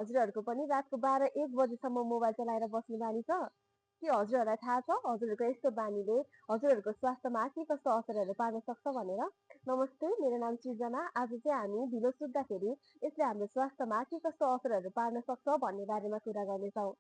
हजुरहरूको पनि रातको 12-1 बजेसम्म मोबाइल चलाएर बस्ने बानी छ? के हजुरहरूलाई थाहा छ हजुरहरूको यस्तो बानीले हजुरहरूको स्वास्थ्यमा के कस्तो असरहरू पार्न सक्छ भनेर? नमस्ते, मेरो नाम सृजना। आज चाहिँ हामी ढिलो सुत्दाखेरि यसले हाम्रो स्वास्थ्यमा के कस्तो असरहरू पार्न सक्छ भन्ने बारेमा कुरा गर्नेछौँ।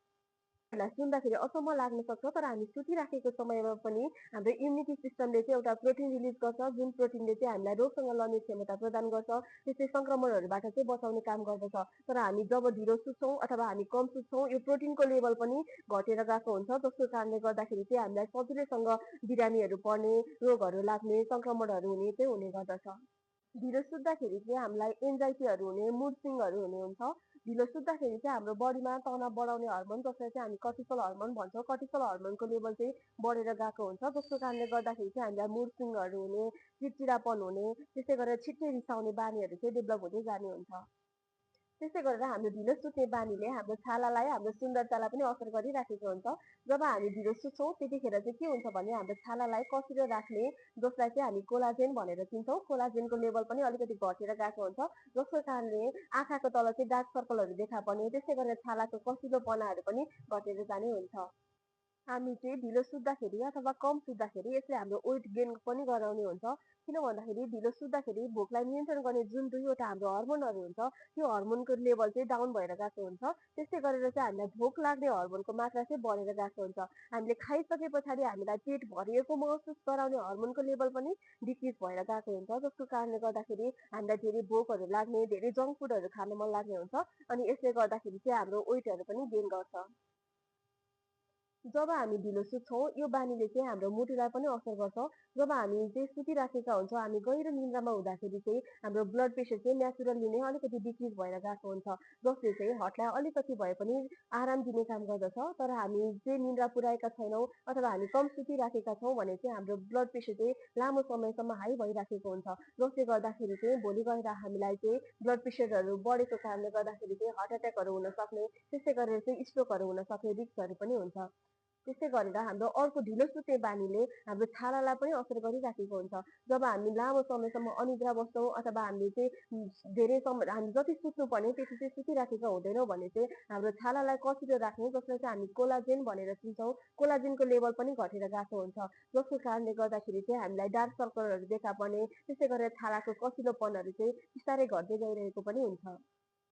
लाई सुन्दाखेरि अचम्म लाग्न सक्छ तर हामी सुतिराखेको समयमा पनि हाम्रो इम्युनिटी सिस्टमले चाहिँ एउटा प्रोटिन रिलिज गर्छ जुन प्रोटिनले चाहिँ हामीलाई रोगसँग लड्ने क्षमता प्रदान गर्छ त्यसै सङ्क्रमणहरूबाट चाहिँ बचाउने काम गर्दछ तर हामी जब ढिलो सुत्छौँ अथवा हामी कम सुत्छौँ यो प्रोटिनको लेभल पनि घटेर गएको हुन्छ जसको कारणले गर्दाखेरि चाहिँ हामीलाई सजिलैसँग बिरामीहरू पर्ने रोगहरू लाग्ने सङ्क्रमणहरू हुने चाहिँ हुने गर्दछ। ढिलो सुत्दाखेरि चाहिँ हामीलाई एन्जाइटीहरू हुने मुड स्विङहरू हुने हुन्छ। ढिलो सुत्दाखेरि चाहिँ हाम्रो बडीमा तनाव बढाउने हर्मोन जसलाई चाहिँ हामी कर्टिसोल हर्मोन भन्छौँ कर्टिसोल हर्मोनको लेभल चाहिँ बढेर गएको हुन्छ जसको कारणले गर्दाखेरि चाहिँ हामीलाई मुड स्विङहरू हुने चिडचिडापन हुने त्यसै गरेर छिट्टै रिसाउने बानीहरू चाहिँ डेभलप हुँदै जाने हुन्छ। त्यसै गरेर हाम्रो ढिलो सुत्ने बानीले हाम्रो छालालाई हाम्रो सुन्दरतालाई पनि असर गरिराखेको हुन्छ। जब हामी ढिलो सुत्छौँ त्यतिखेर चाहिँ के हुन्छ भने हाम्रो छालालाई कसिलो राख्ने जसलाई चाहिँ हामी कोलाजेन भनेर चिन्छौँ कोलाजेनको लेभल पनि अलिकति घटेर गएको हुन्छ जसको कारणले आँखाको तल चाहिँ डार्क सर्कलहरू देखा पर्ने त्यसै गरेर छालाको कसिलोपनाहरू पनि घटेर जाने हुन्छ। हामी चाहिँ ढिलो सुत्दाखेरि अथवा कम सुत्दाखेरि यसले हाम्रो वेट गेन पनि गराउने हुन्छ किन भन्दाखेरि ढिलो सुत्दाखेरि भोकलाई नियन्त्रण गर्ने जुन 2वटा हाम्रो हर्मोनहरू हुन्छ त्यो हर्मोनको लेभल चाहिँ डाउन भएर गएको हुन्छ त्यसै गरेर चाहिँ हामीलाई भोक लाग्ने हर्मोनको मात्रा चाहिँ बढेर गएको हुन्छ हामीले खाइसके पछाडि हामीलाई पेट भरिएको महसुस गराउने हर्मोनको लेभल पनि डिक्रिज भएर गएको हुन्छ जसको कारणले गर्दाखेरि हामीलाई धेरै भोकहरू लाग्ने धेरै जङ्क फुडहरू खान मन लाग्ने हुन्छ अनि यसले गर्दाखेरि चाहिँ हाम्रो वेटहरू पनि गेन गर्छ। जब हामी ढिलो सुत्छौँ यो बानीले चाहिँ हाम्रो मुटुलाई पनि असर गर्छ। जब हामी चाहिँ सुतिराखेका हुन्छौँ हामी गहिरो निन्द्रामा हुँदाखेरि चाहिँ हाम्रो ब्लड प्रेसर चाहिँ नेचुरल्ली नै अलिकति डिक्रिज भएर गएको हुन्छ जसले चाहिँ हार्टलाई अलिकति भए पनि आराम दिने काम गर्दछ तर हामी चाहिँ निन्द्रा पुर्याएका छैनौँ अथवा हामी कम सुतिराखेका छौँ भने चाहिँ हाम्रो ब्लड प्रेसर चाहिँ लामो समयसम्म हाई भइराखेको हुन्छ जसले गर्दाखेरि चाहिँ भोलि गएर हामीलाई चाहिँ ब्लड प्रेसरहरू बढेको कारणले गर्दाखेरि चाहिँ हार्ट एट्याकहरू हुन सक्ने त्यसै गरेर चाहिँ स्ट्रोकहरू हुन सक्ने रिस्कहरू पनि हुन्छ। त्यसै गरेर हाम्रो अर्को ढिलो सुत्ने बानीले हाम्रो छालालाई पनि असर गरिराखेको हुन्छ। जब हामी लामो समयसम्म अनिद्रा बस्छौँ अथवा हामीले चाहिँ धेरै समय हामी जति सुत्नुपर्ने त्यति चाहिँ सुतिराखेका हुँदैनौँ भने चाहिँ हाम्रो छालालाई कसिलो राख्ने जसलाई चाहिँ हामी कोलाजेन भनेर चिन्छौँ कोलाजेनको लेभल पनि घटेर गएको हुन्छ जसको कारणले गर्दाखेरि चाहिँ हामीलाई डार्क सर्कलहरू देखा पर्ने त्यसै गरेर छालाको कसिलोपनहरू चाहिँ बिस्तारै घट्दै गइरहेको पनि हुन्छ।